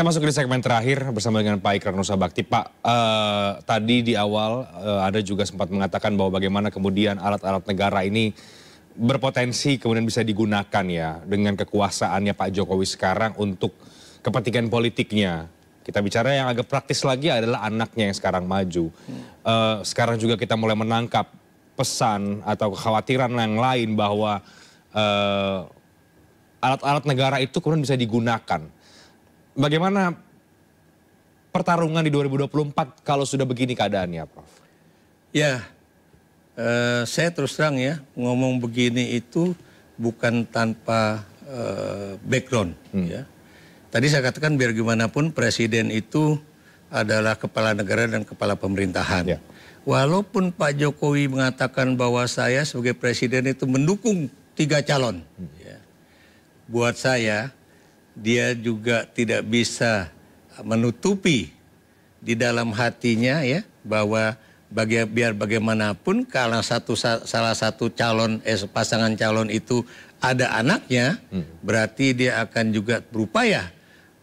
Kita masuk di segmen terakhir bersama dengan Pak Ikrar Nusa Bakti. Pak, tadi di awal Anda juga sempat mengatakan bahwa bagaimana kemudian alat-alat negara ini berpotensi kemudian bisa digunakan ya dengan kekuasaannya Pak Jokowi sekarang untuk kepentingan politiknya. Kita bicara yang agak praktis lagi adalah anaknya yang sekarang maju. Sekarang juga kita mulai menangkap pesan atau kekhawatiran yang lain bahwa alat-alat negara itu kemudian bisa digunakan. Bagaimana pertarungan di 2024 kalau sudah begini keadaannya, Prof? Ya, saya terus terang ya, ngomong begini itu bukan tanpa background. Ya. Tadi saya katakan biar gimana pun presiden itu adalah kepala negara dan kepala pemerintahan. Ya. Walaupun Pak Jokowi mengatakan bahwa saya sebagai presiden itu mendukung 3 calon. Ya. Buat saya, dia juga tidak bisa menutupi di dalam hatinya ya bahwa biar bagaimanapun kalau salah satu calon pasangan calon itu ada anaknya, berarti dia akan juga berupaya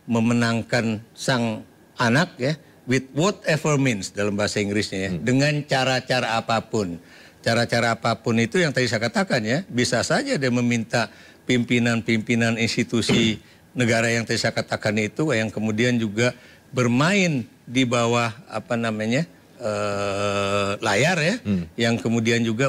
memenangkan sang anak ya with whatever means dalam bahasa Inggrisnya ya, dengan cara-cara apapun. Cara-cara apapun itu yang tadi saya katakan ya, bisa saja dia meminta pimpinan-pimpinan institusi negara yang tadi saya katakan itu yang kemudian juga bermain di bawah layar ya, yang kemudian juga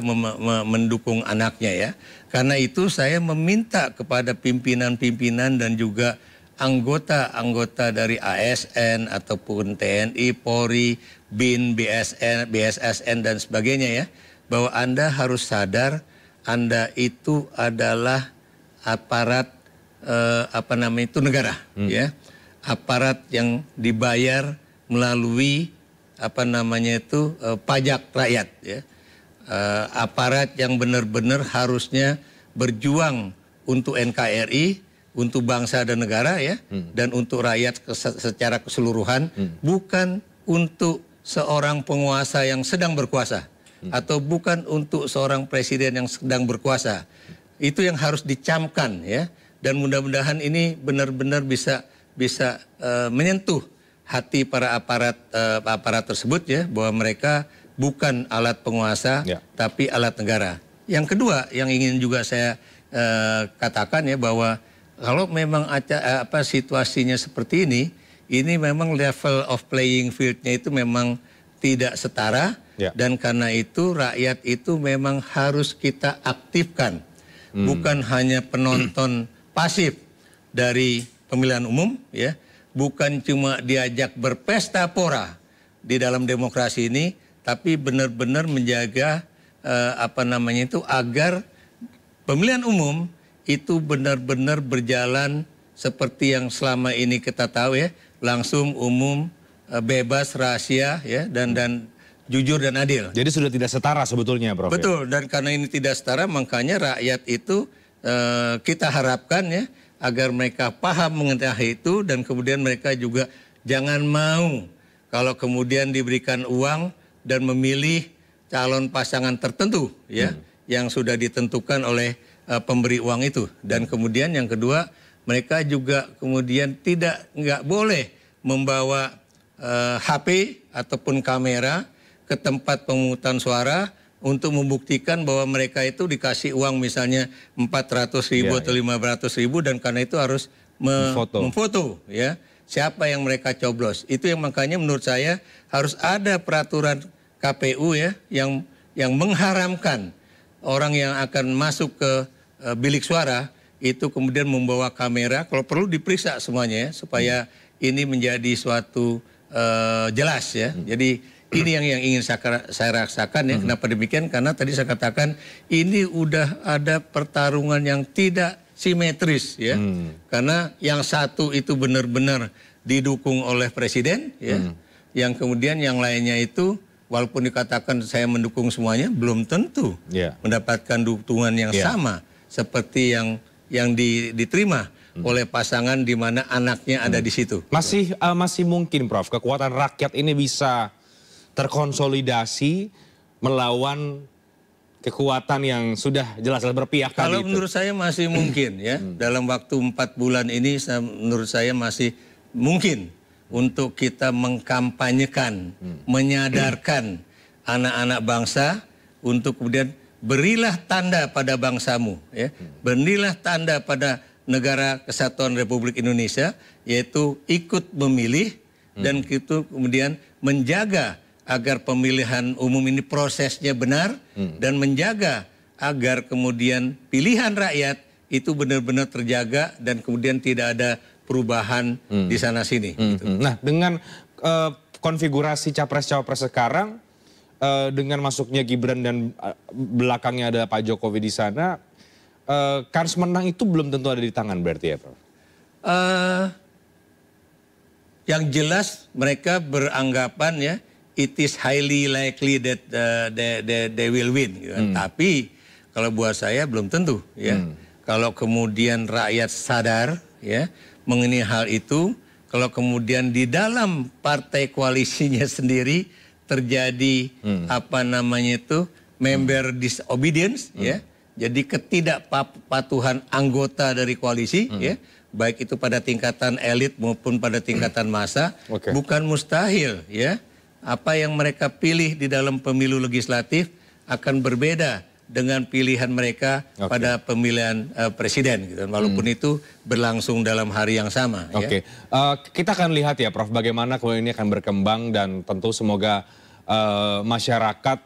mendukung anaknya ya. Karena itu saya meminta kepada pimpinan-pimpinan dan juga anggota-anggota dari ASN ataupun TNI, Polri, BIN, BSSN dan sebagainya ya, bahwa Anda harus sadar Anda itu adalah aparat negara ya, aparat yang dibayar melalui pajak rakyat ya, aparat yang benar-benar harusnya berjuang untuk NKRI, untuk bangsa dan negara ya, dan untuk rakyat secara keseluruhan, bukan untuk seorang penguasa yang sedang berkuasa atau bukan untuk seorang presiden yang sedang berkuasa. Itu yang harus dicamkan ya. Dan mudah-mudahan ini benar-benar bisa menyentuh hati para aparat tersebut ya, bahwa mereka bukan alat penguasa tapi alat negara. Yang kedua yang ingin juga saya katakan ya, bahwa kalau memang situasinya seperti ini memang level of playing field-nya itu memang tidak setara dan karena itu rakyat itu memang harus kita aktifkan. Bukan hanya penonton pasif dari pemilihan umum ya, bukan cuma diajak berpesta pora di dalam demokrasi ini, tapi benar-benar menjaga agar pemilihan umum itu benar-benar berjalan seperti yang selama ini kita tahu ya, langsung, umum, bebas, rahasia ya, dan jujur dan adil. Jadi sudah tidak setara sebetulnya, Prof. Betul, dan karena ini tidak setara, makanya rakyat itu kita harapkan ya, agar mereka paham mengenai itu, dan kemudian mereka juga jangan mau kalau kemudian diberikan uang dan memilih calon pasangan tertentu ya, yang sudah ditentukan oleh pemberi uang itu. Dan kemudian yang kedua, mereka juga kemudian nggak boleh membawa HP ataupun kamera ke tempat pemungutan suara untuk membuktikan bahwa mereka itu dikasih uang misalnya 400.000 atau 500.000, dan karena itu harus memfoto ya siapa yang mereka coblos. Itu yang makanya menurut saya harus ada peraturan KPU ya, yang mengharamkan orang yang akan masuk ke bilik suara itu kemudian membawa kamera, kalau perlu diperiksa semuanya ya, supaya ini menjadi suatu jelas ya. Jadi ini yang ingin saya rasakan ya. Kenapa demikian? Karena tadi saya katakan ini udah ada pertarungan yang tidak simetris ya. Karena yang satu itu benar-benar didukung oleh presiden ya. Yang kemudian yang lainnya itu walaupun dikatakan saya mendukung semuanya, belum tentu mendapatkan dukungan yang sama seperti yang diterima oleh pasangan di mana anaknya ada di situ. Masih mungkin, Prof, kekuatan rakyat ini bisa terkonsolidasi melawan kekuatan yang sudah jelas-jelas berpihak tadi. Kalau menurut saya masih mungkin ya. Dalam waktu 4 bulan ini menurut saya masih mungkin untuk kita mengkampanyekan, menyadarkan anak-anak bangsa untuk kemudian berilah tanda pada bangsamu, ya, berilah tanda pada negara kesatuan Republik Indonesia, yaitu ikut memilih dan itu kemudian menjaga agar pemilihan umum ini prosesnya benar dan menjaga agar kemudian pilihan rakyat itu benar-benar terjaga dan kemudian tidak ada perubahan di sana sini. Gitu. Nah, dengan konfigurasi capres-cawapres sekarang, dengan masuknya Gibran dan belakangnya ada Pak Jokowi di sana, kans menang itu belum tentu ada di tangan berarti ya, Prof? Yang jelas mereka beranggapan ya, it is highly likely that they will win. Gitu. Tapi kalau buat saya belum tentu ya. Kalau kemudian rakyat sadar ya mengenai hal itu, kalau kemudian di dalam partai koalisinya sendiri terjadi apa namanya itu member disobedience ya. Jadi ketidakpatuhan anggota dari koalisi ya, baik itu pada tingkatan elit maupun pada tingkatan massa, bukan mustahil ya. Apa yang mereka pilih di dalam pemilu legislatif akan berbeda dengan pilihan mereka pada pemilihan presiden, gitu. Walaupun itu berlangsung dalam hari yang sama. Ya. Kita akan lihat ya, Prof, bagaimana kemudian ini akan berkembang dan tentu semoga masyarakat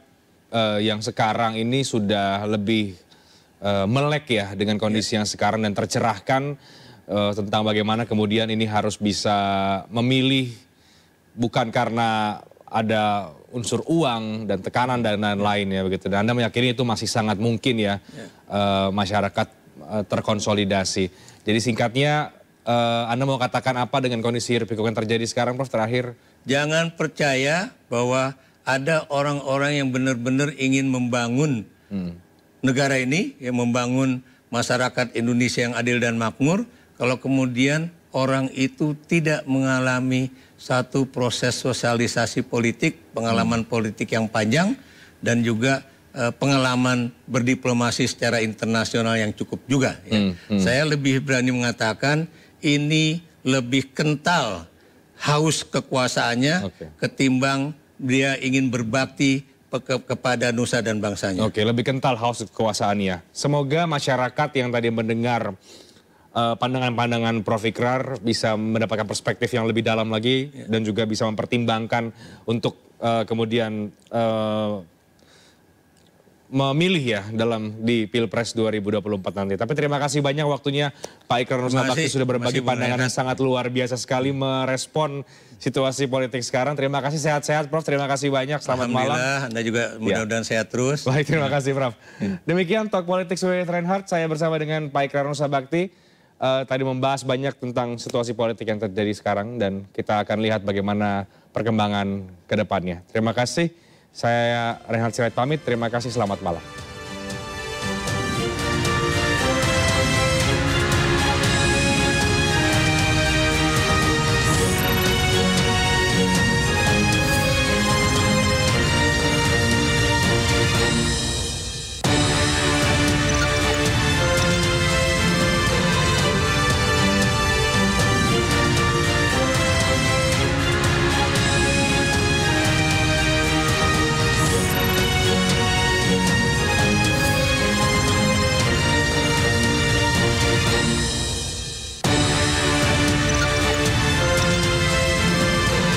yang sekarang ini sudah lebih melek ya dengan kondisi yang sekarang dan tercerahkan tentang bagaimana kemudian ini harus bisa memilih bukan karena ada unsur uang dan tekanan dan lain-lain ya begitu. Dan Anda meyakini itu masih sangat mungkin ya masyarakat terkonsolidasi. Jadi singkatnya Anda mau katakan apa dengan kondisi hiruk pikuk yang terjadi sekarang, Prof, terakhir? Jangan percaya bahwa ada orang-orang yang benar-benar ingin membangun negara ini, yang membangun masyarakat Indonesia yang adil dan makmur, kalau kemudian orang itu tidak mengalami satu proses sosialisasi politik, pengalaman politik yang panjang, dan juga pengalaman berdiplomasi secara internasional yang cukup juga. Ya. Saya lebih berani mengatakan ini lebih kental haus kekuasaannya ketimbang dia ingin berbakti kepada nusa dan bangsanya. Lebih kental haus kekuasaannya. Semoga masyarakat yang tadi mendengar pandangan-pandangan Prof. Ikrar bisa mendapatkan perspektif yang lebih dalam lagi dan juga bisa mempertimbangkan untuk kemudian memilih ya di Pilpres 2024 nanti. Tapi terima kasih banyak waktunya Pak Ikrar Nusa Bakti sudah berbagi pandangan yang sangat luar biasa sekali merespon situasi politik sekarang. Terima kasih, sehat-sehat Prof. Terima kasih banyak. Selamat malam. Alhamdulillah, Anda juga mudah-mudahan sehat terus. Baik, terima kasih Prof. Demikian Talk Politik with Reinhardt. Saya bersama dengan Pak Ikrar Nusa Bakti. Tadi membahas banyak tentang situasi politik yang terjadi sekarang dan kita akan lihat bagaimana perkembangan ke depannya. Terima kasih. Saya Reinhardt Sirait pamit. Terima kasih. Selamat malam.